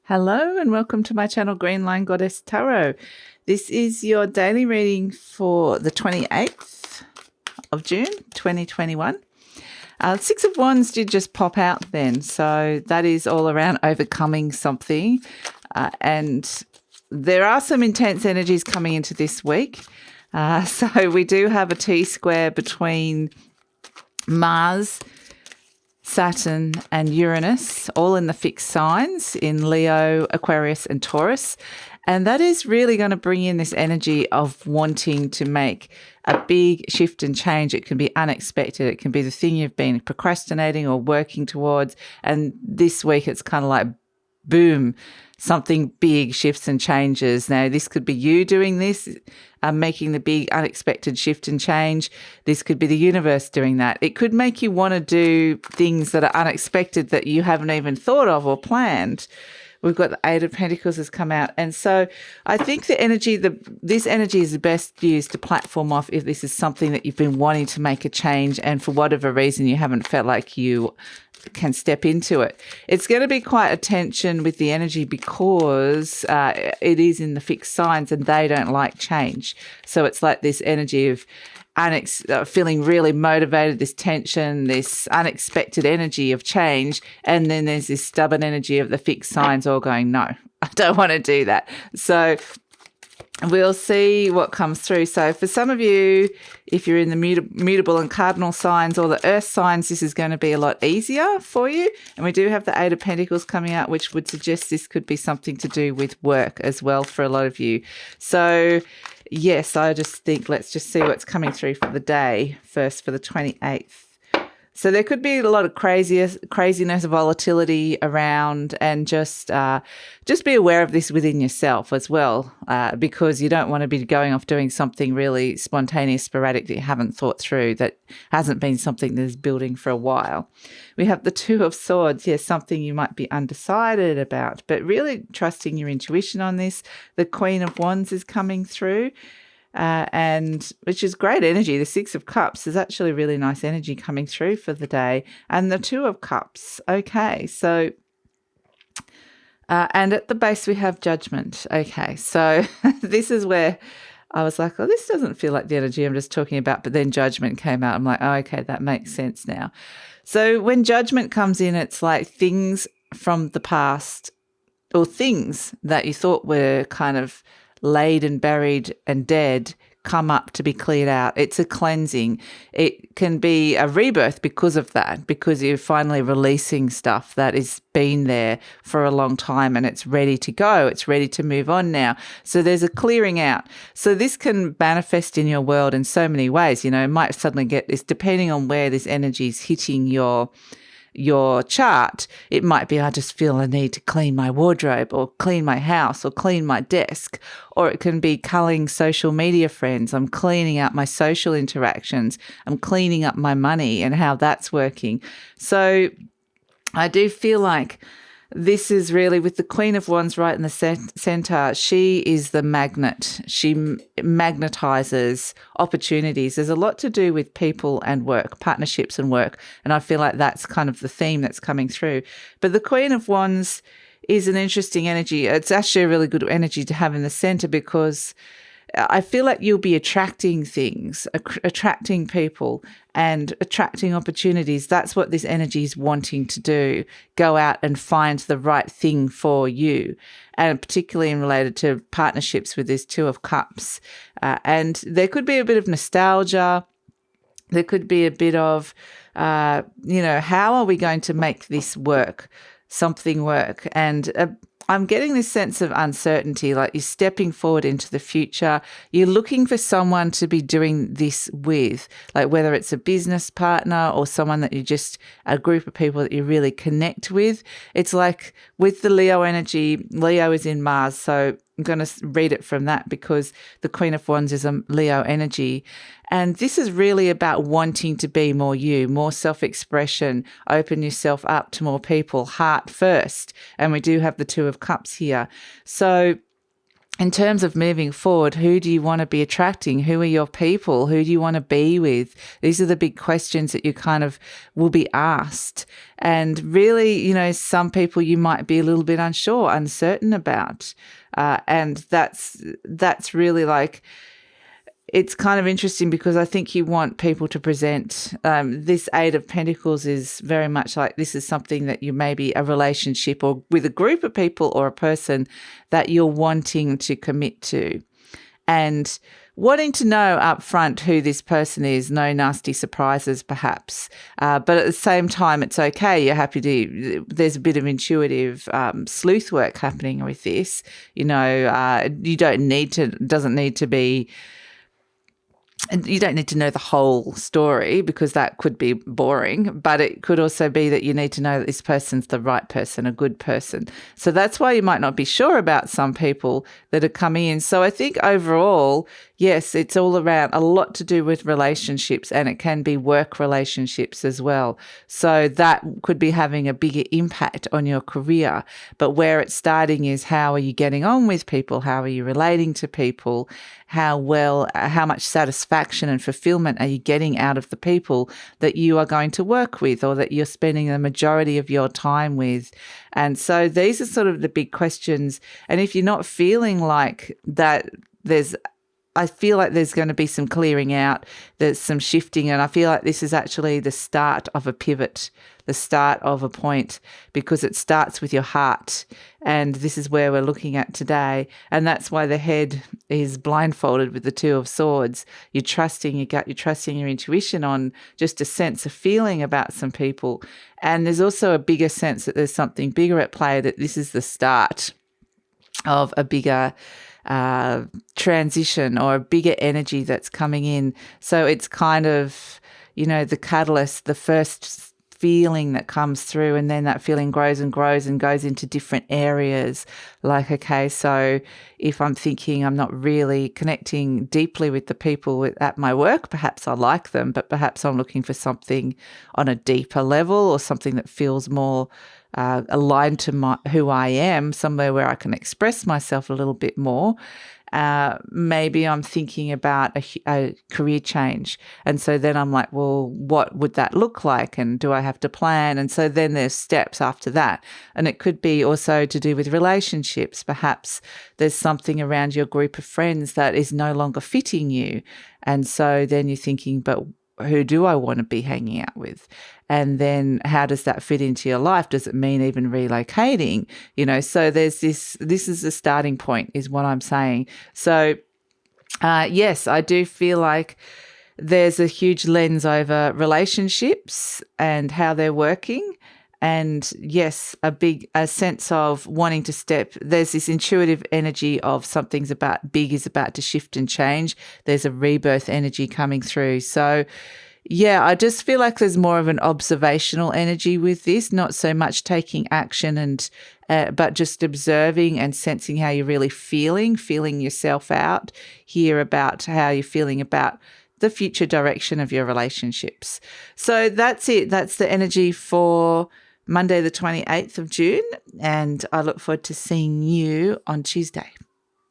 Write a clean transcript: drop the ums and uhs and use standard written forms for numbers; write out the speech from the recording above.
Hello and welcome to my channel GreenLion Goddess Tarot. This is your daily reading for the 28th of June 2021. Six of Wands did just pop out then, so that is all around overcoming something, and there are some intense energies coming into this week. So we do have a T-square between Mars, Saturn and Uranus, all in the fixed signs in Leo, Aquarius and Taurus. And that is really going to bring in this energy of wanting to make a big shift and change. It can be unexpected. It can be the thing you've been procrastinating or working towards. And this week it's kind of like, boom, something big shifts and changes. Now, this could be you doing this, making the big unexpected shift and change. This could be the universe doing that. It could make you want to do things that are unexpected that you haven't even thought of or planned. We've got the Eight of Pentacles has come out. And so I think the energy, this energy is the best used to platform off if this is something that you've been wanting to make a change and for whatever reason you haven't felt like you can step into it. It's going to be quite a tension with the energy because it is in the fixed signs and they don't like change. So it's like this energy of feeling really motivated, this tension, this unexpected energy of change. And then there's this stubborn energy of the fixed signs all going, no, I don't want to do that. So we'll see what comes through. So for some of you, if you're in the mutable and cardinal signs or the earth signs, this is going to be a lot easier for you. And we do have the Eight of Pentacles coming out, which would suggest this could be something to do with work as well for a lot of you. So yes, I just think let's just see what's coming through for the day first for the 28th. So there could be a lot of craziness, volatility around, and just be aware of this within yourself as well, because you don't want to be going off doing something really spontaneous, sporadic that you haven't thought through, that hasn't been something that's building for a while. We have the Two of Swords, yes, something you might be undecided about, but really trusting your intuition on this. The Queen of Wands is coming through. And which is great energy. The Six of Cups is actually really nice energy coming through for the day. And the Two of Cups. Okay, so and at the base we have Judgment. Okay, so this is where I was like, oh, this doesn't feel like the energy I'm just talking about. But then Judgment came out. I'm like, oh, okay, that makes sense now. So when Judgment comes in, it's like things from the past or things that you thought were kind of laid and buried and dead come up to be cleared out. It's a cleansing. It can be a rebirth because of that, because you're finally releasing stuff that has been there for a long time and it's ready to go. It's ready to move on now. So there's a clearing out. So this can manifest in your world in so many ways. You know, it might suddenly get this, depending on where this energy is hitting your chart. It might be, I just feel a need to clean my wardrobe or clean my house or clean my desk. Or it can be culling social media friends. I'm cleaning out my social interactions. I'm cleaning up my money and how that's working. So I do feel like this is really, with the Queen of Wands right in the center, she is the magnet. She magnetizes opportunities. There's a lot to do with people and work, partnerships and work. And I feel like that's kind of the theme that's coming through. But the Queen of Wands is an interesting energy. It's actually a really good energy to have in the center because I feel like you'll be attracting things, attracting people and attracting opportunities. That's what this energy is wanting to do. Go out and find the right thing for you, and particularly in related to partnerships with this Two of Cups. And there could be a bit of nostalgia. There could be a bit of, how are we going to make this work, something work? And I'm getting this sense of uncertainty, like you're stepping forward into the future. You're looking for someone to be doing this with, like whether it's a business partner or someone that you just, a group of people that you really connect with. It's like with the Leo energy, Leo is in Mars. So I'm going to read it from that because the Queen of Wands is a Leo energy. And this is really about wanting to be more you, more self-expression, open yourself up to more people, heart first. And we do have the Two of Cups here. So in terms of moving forward, who do you want to be attracting? Who are your people? Who do you want to be with? These are the big questions that you kind of will be asked. And really, some people you might be a little bit unsure, uncertain about. And that's really like, it's kind of interesting because I think you want people to present this Eight of Pentacles is very much like this is something that you maybe a relationship or with a group of people or a person that you're wanting to commit to and wanting to know up front who this person is, no nasty surprises perhaps. But at the same time, it's okay. You're happy to, there's a bit of intuitive sleuth work happening with this. You don't need to, doesn't need to be, and you don't need to know the whole story because that could be boring, but it could also be that you need to know that this person's the right person, a good person. So that's why you might not be sure about some people that are coming in. So I think overall, yes, it's all around a lot to do with relationships, and it can be work relationships as well. So that could be having a bigger impact on your career. But where it's starting is how are you getting on with people? How are you relating to people? How much satisfaction and fulfillment are you getting out of the people that you are going to work with or that you're spending the majority of your time with? And so these are sort of the big questions. And if you're not feeling like that, I feel like there's going to be some clearing out, there's some shifting, and I feel like this is actually the start of a pivot, the start of a point, because it starts with your heart. And this is where we're looking at today. And that's why the head is blindfolded with the Two of Swords. You're trusting your gut, you're trusting your intuition on just a sense of feeling about some people. And there's also a bigger sense that there's something bigger at play, that this is the start of a bigger transition or a bigger energy that's coming in. So it's kind of, the catalyst, the first feeling that comes through, and then that feeling grows and grows and goes into different areas. Like, okay, so if I'm thinking I'm not really connecting deeply with the people at my work, perhaps I like them, but perhaps I'm looking for something on a deeper level or something that feels more aligned to who I am, somewhere where I can express myself a little bit more. Maybe I'm thinking about a career change. And so then I'm like, well, what would that look like? And do I have to plan? And so then there's steps after that. And it could be also to do with relationships. Perhaps there's something around your group of friends that is no longer fitting you. And so then you're thinking, but who do I want to be hanging out with? And then how does that fit into your life? Does it mean even relocating? So there's this is the starting point is what I'm saying. So yes, I do feel like there's a huge lens over relationships and how they're working. And yes, a sense of wanting to there's this intuitive energy of something's big is about to shift and change. There's a rebirth energy coming through. So yeah, I just feel like there's more of an observational energy with this, not so much taking action but just observing and sensing how you're really feeling yourself out, hear about how you're feeling about the future direction of your relationships. So that's it. That's the energy for Monday, the 28th of June, and I look forward to seeing you on Tuesday.